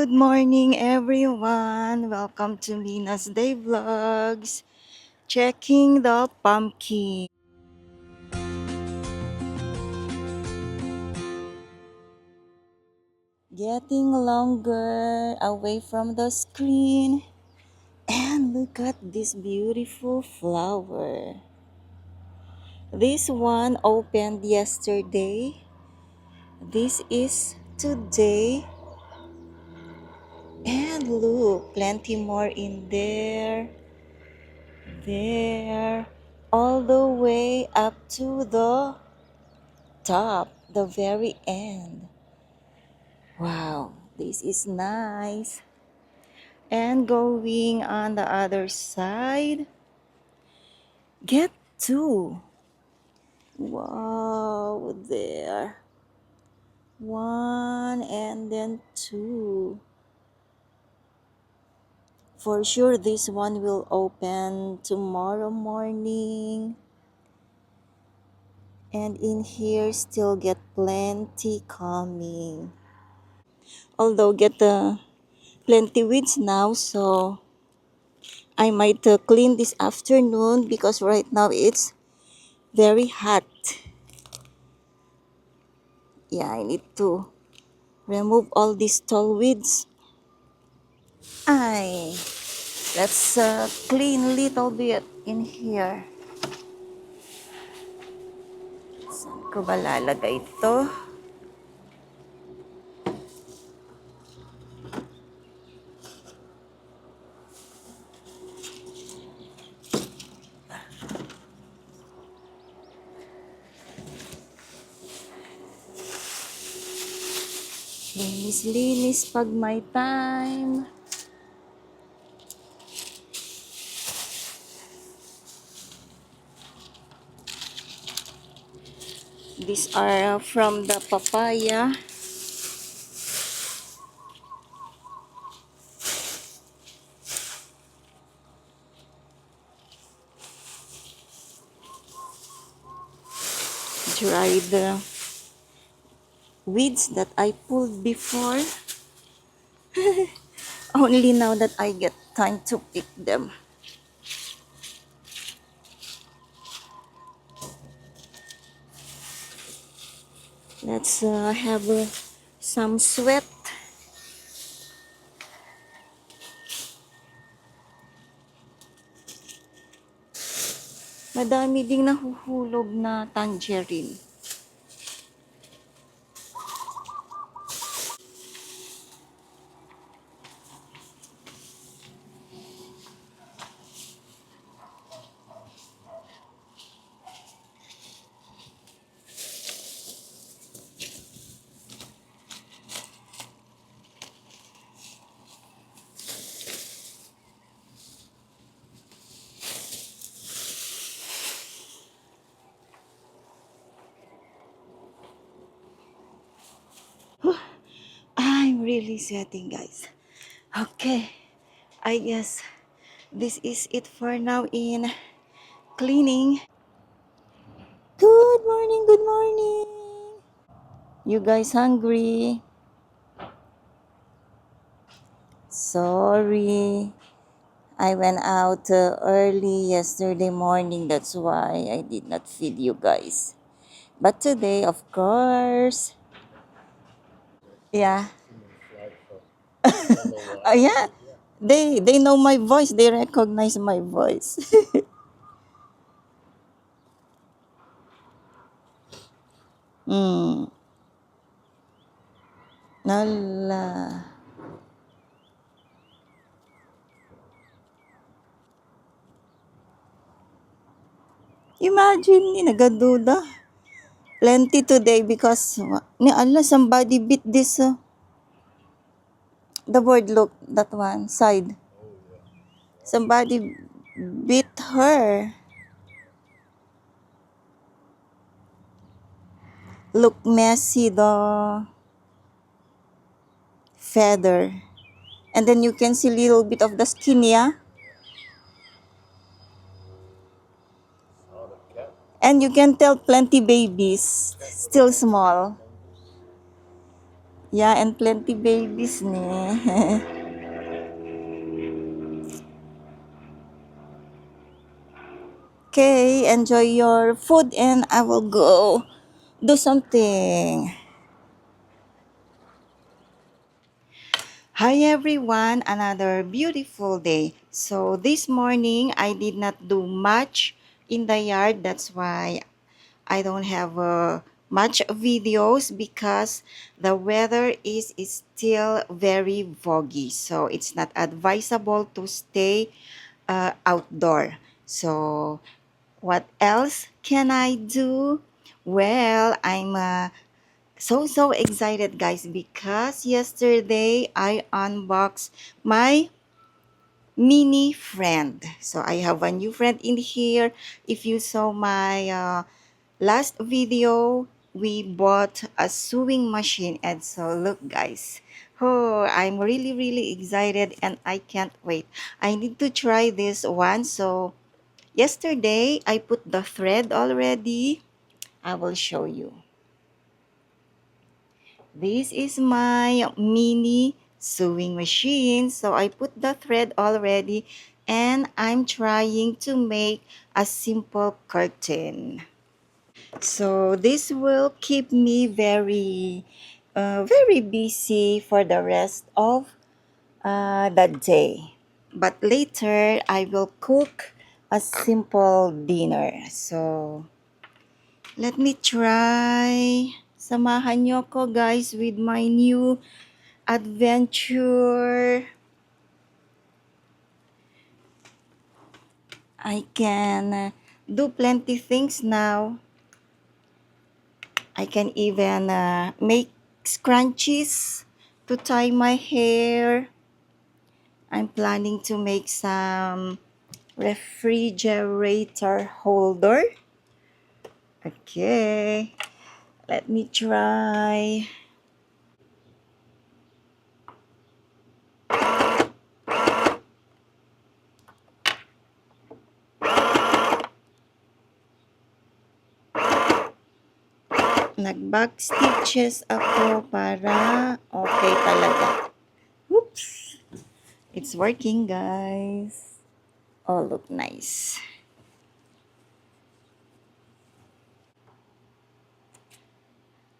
Good morning, everyone. Welcome to Mina's Day Vlogs. Checking the pumpkin. Getting longer away from the screen. And look at this beautiful flower. This one opened yesterday. This is today. And look, plenty more in there. There. All the way up to the top, the very end. Wow, this is nice. And going on the other side, get two. Wow, there. One and then two. For sure, this one will open tomorrow morning. And in here, still get plenty coming. Although get plenty weeds now, so I might clean this afternoon because right now it's very hot. Yeah, I need to remove all these tall weeds. Ay, let's clean little bit in here. Saan ko ba lalagay ito? Linis-linis pag may time. These are from the papaya. Dried weeds that I pulled before. Only now that I get time to pick them. Let's have some sweat. Madami ding nahuhulog na tangerine. I'm really sweating, guys. Okay, I guess this is it for now in cleaning. Good morning, good morning. You guys hungry? Sorry. I went out early yesterday morning. That's why I did not feed you guys. But today, of course. Yeah. Yeah. They know my voice. They recognize my voice. Hmm. Nala. Imagine ni nagaduda. Plenty today because ni Allah somebody beat this the board, look, that one side. Somebody beat her. Look messy the feather. And then you can see little bit of the skin, yeah? And you can tell plenty babies, still small. Yeah, and plenty babies ne. Okay, enjoy your food and I will go do something. Hi everyone, another beautiful day. So this morning I did not do much in the yard. That's why I don't have much videos because the weather is still very foggy. So it's not advisable to stay outdoor. So what else can I do? Well, I'm so excited guys because yesterday I unboxed my mini friend. So I have a new friend in here. If you saw my last video, we bought a sewing machine, and so look guys. Oh, I'm really excited and I can't wait. I need to try this one. So yesterday I put the thread already. I will show you. This is my mini sewing machine. So I put the thread already and I'm trying to make a simple curtain. So this will keep me very busy for the rest of the day. But later I will cook a simple dinner. So let me try. Samahan niyo ko guys with my new adventure. I can do plenty things now. I can even make scrunchies to tie my hair. I'm planning to make some refrigerator holder. Okay, let me try. Nag-back stitches ako para okay talaga. Oops! It's working, guys. Oh, look nice.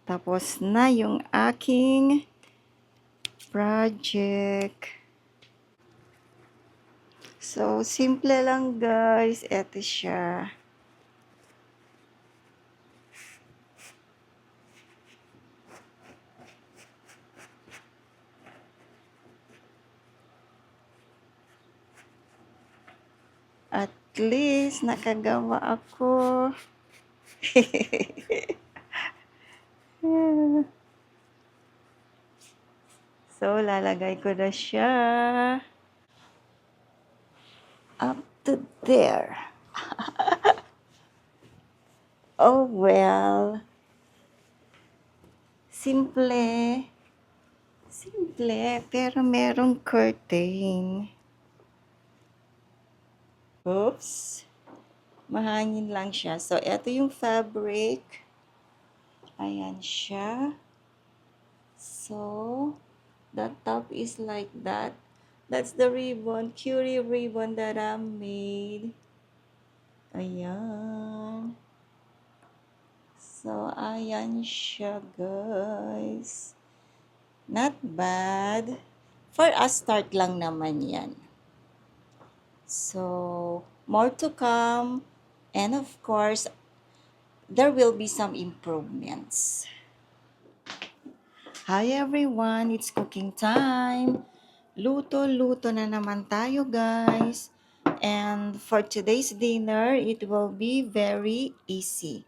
Tapos na yung aking project. So, simple lang, guys. Ito siya. At least, nakagawa ako. So, lalagay ko na siya up to there. Oh, well. Simple. Simple, pero merong curtain. Oops. Mahangin lang siya. So, ito yung fabric. Ayan siya. So, the top is like that. That's the ribbon, curie ribbon that I made. Ayan. So, ayan siya, guys. Not bad. For a start lang naman yan. So, more to come. And of course, there will be some improvements. Hi everyone, it's cooking time. Luto-luto na naman tayo guys. And for today's dinner, it will be very easy.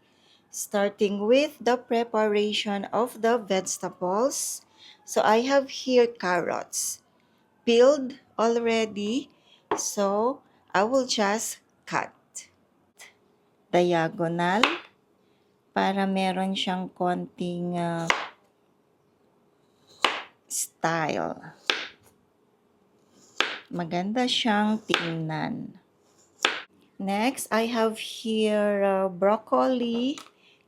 Starting with the preparation of the vegetables. So I have here carrots, peeled already. So I will just cut diagonal para meron siyang konting style. Maganda siyang tingnan. Next, I have here broccoli.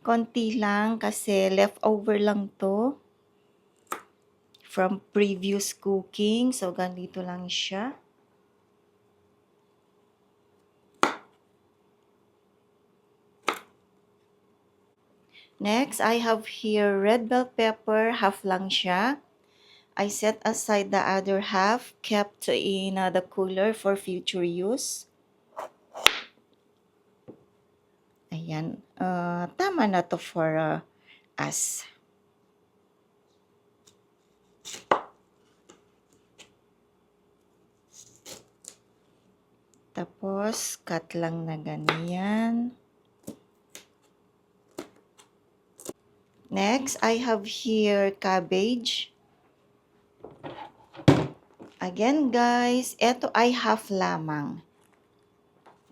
Konti lang kasi leftover lang to. from previous cooking. So, ganito lang siya. Next, I have here red bell pepper, half lang siya. I set aside the other half, kept in the cooler for future use. Ayan, tama na to for us. Tapos, cut lang na ganyan. Next, I have here cabbage. Again, guys, ito ay half lamang.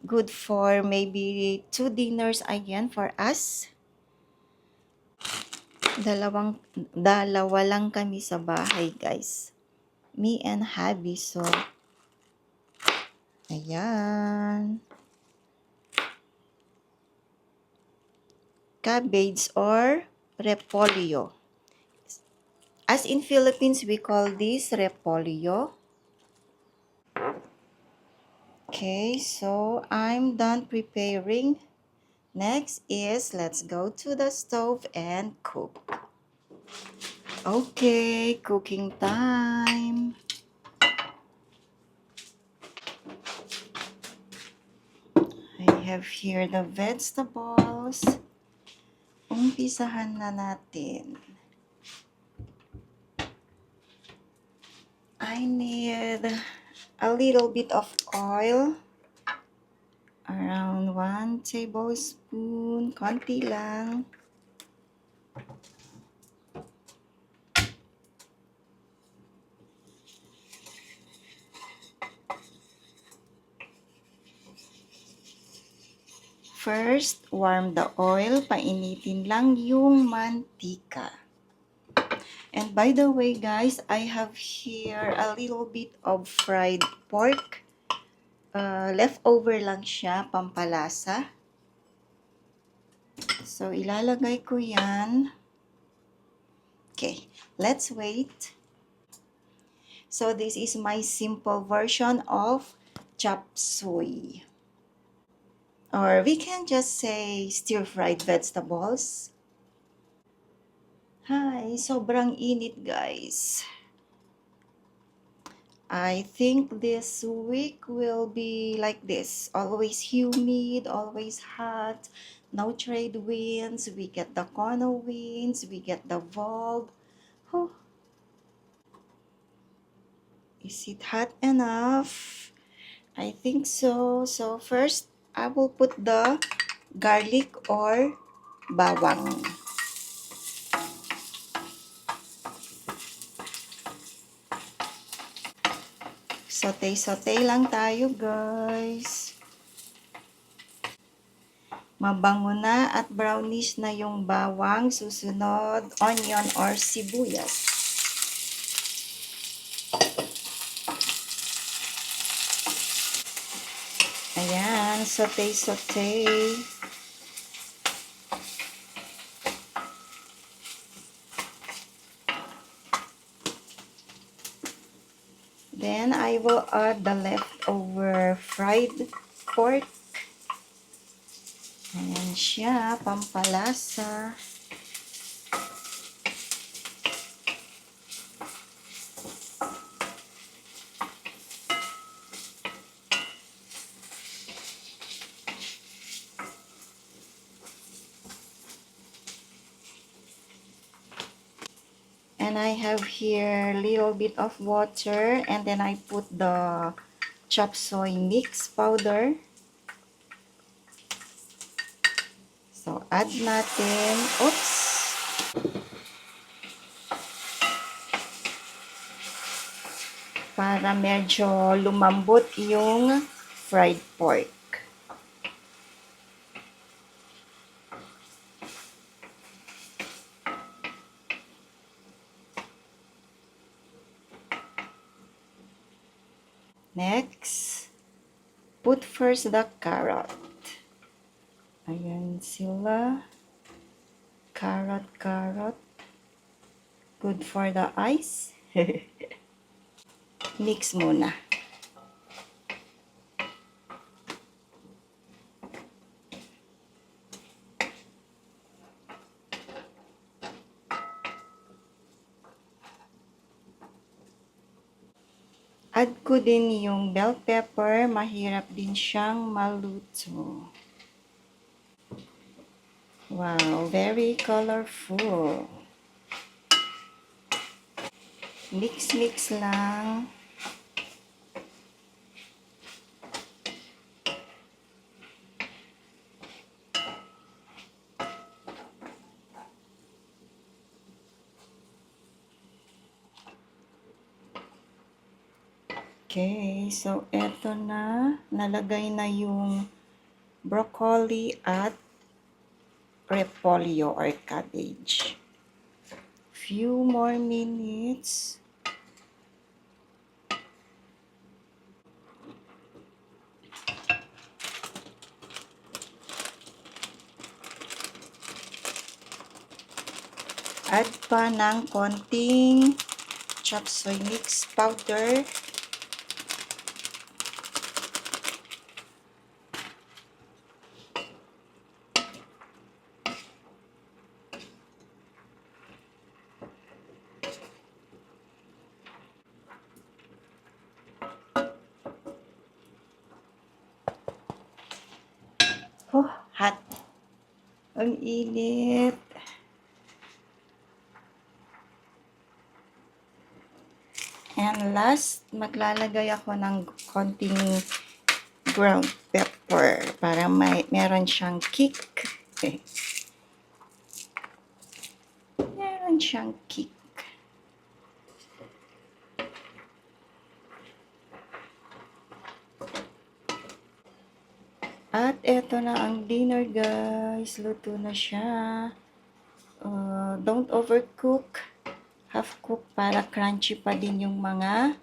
Good for maybe 2 dinners again for us. Dalawa lang kami sa bahay, guys. Me and hubby, so ayan. Cabbage or repolyo. As in Philippines, we call this repolyo. Okay, so I'm done preparing. Next is let's go to the stove and cook. Okay, cooking time. I have here the vegetables. Umpisahan na natin. I need a little bit of oil. Around 1 tablespoon. Konti lang. First, warm the oil. Painitin lang yung mantika. And by the way, guys, I have here a little bit of fried pork. Leftover lang siya, pampalasa. So, ilalagay ko yan. Okay, let's wait. So, this is my simple version of chop suey. Or we can just say stir-fried vegetables. Hi, sobrang init, guys. I think this week will be like this. Always humid, always hot, no trade winds. We get the Kono winds, we get the Volg. Oh, is it hot enough? I think so. So first, I will put the garlic or bawang. Saute-saute lang tayo, guys. Mabango na at brownish na yung bawang. Susunod, onion or sibuyas. Ayan, saute-saute. Then, I will add the leftover fried pork. Ayan siya, pampalasa. And I have here a little bit of water, and then I put the chop suey mix powder. So, add natin. Oops! Para medyo lumambot yung fried pork. Next, put first the carrot. Ayan sila. Carrot. Good for the eyes. Mix muna. Add ko din yung bell pepper. Mahirap din siyang maluto. Wow, very colorful. Mix-mix lang. Okay, so eto na. Nalagay na yung broccoli at repolyo or cabbage. Few more minutes. Add pa ng konting chop suey mix powder. Hot. Ang init. And last, maglalagay ako ng konting ground pepper para meron siyang kick. Meron siyang kick. At eto na ang dinner, guys. Luto na siya. Don't overcook. Half cook para crunchy pa din yung mga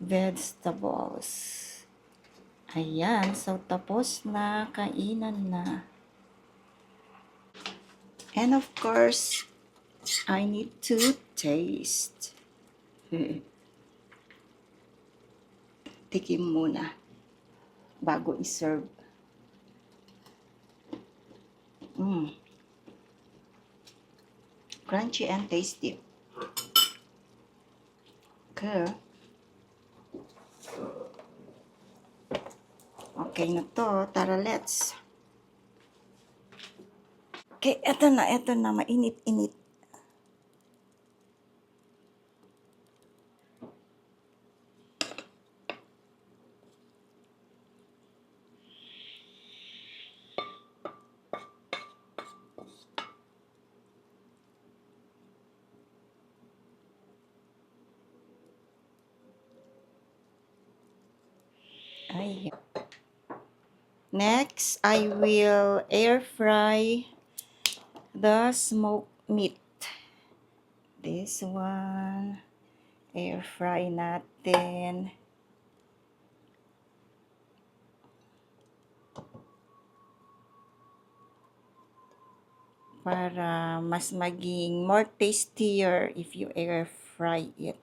vegetables. Ayan. So, tapos na. Kainan na. And of course, I need to taste. Tikim muna bago i-serve. Crunchy and tasty. Okay. Okay na to. Tara, let's. Okay, eto na. Mainit-init. Ay. Next, I will air fry the smoked meat. This one. Air fry natin. Para mas maging more tastier if you air fry it.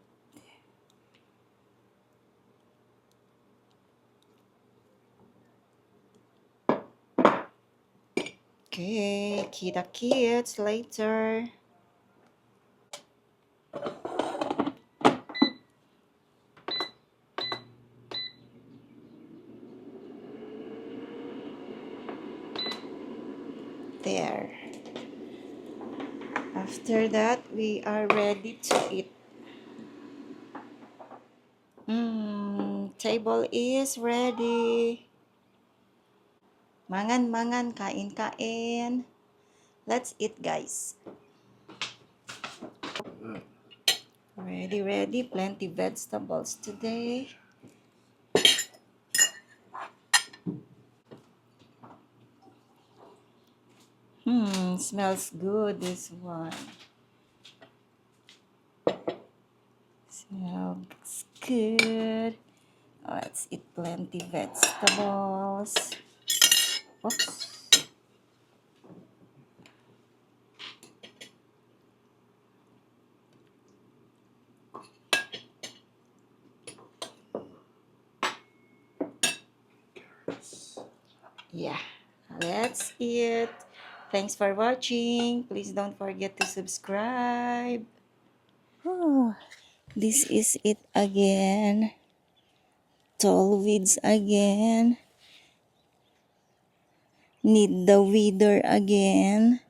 Okay, kita-kits later. There. After that, we are ready to eat. Table is ready. Mangan-mangan, kain-kain. Let's eat, guys. Ready. Plenty vegetables today. Smells good, this one. Smells good. Let's eat plenty vegetables. Oops. Yeah, that's it. Thanks for watching. Please don't forget to subscribe. Oh, this is it again. Tall weeds again. Need the weeder again.